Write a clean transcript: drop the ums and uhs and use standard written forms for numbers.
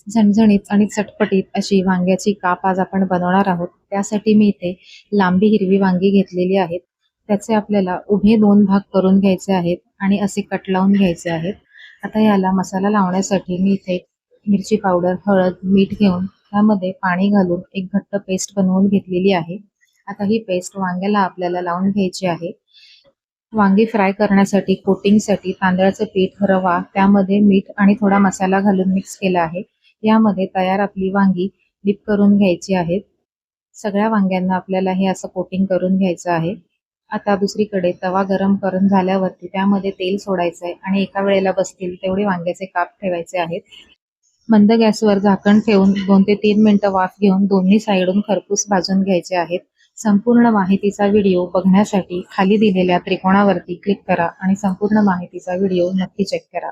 झणझणीत आणि चटपटीत अशी वांग्याची काप आज आपण बनवणार आहोत. त्यासाठी मी इथे लांबी हिरवी वांगी घेतलेली आहेत. त्याचे आपल्याला उभे 2 भाग करून घ्यायचे आहेत आणि असे कट लावून घ्यायचे आहेत. आता याला मसाला लावण्यासाठी मी इथे मिरची पावडर, हळद, मीठ घेऊन त्यामध्ये पाणी घालून एक घट्ट पेस्ट बनवून घेतलेली आहे. आता ही पेस्ट वांग्याला आपल्याला लावून घ्यायची आहे. वांगी फ्राय करण्यासाठी कोटिंगसाठी तांदळाचं पीठ, रवा, त्यामध्ये मीठ आणि थोडा मसाला घालून मिक्स केला आहे. यामध्ये तयार आपली वांगी डिप करून घ्यायची आहेत. सगळ्या वांग्यांना आपल्याला हे असं कोटिंग करून घ्यायचं आहे. आता दुसरीकडे तवा गरम करून झाल्यावरती त्यामध्ये तेल सोडायचं आहे आणि एका वेळेला बसतील तेवढे वांग्याचे काप ठेवायचे आहेत. मंद गॅसवर झाकण ठेवून 2 ते 3 मिनिटं वाफ घेऊन दोन्ही साइडून खरपूस भाजून घ्यायचे आहेत. संपूर्ण माहितीचा व्हिडिओ बघण्यासाठी खाली दिलेल्या त्रिकोणावरती क्लिक करा आणि संपूर्ण माहितीचा व्हिडिओ नक्की चेक करा.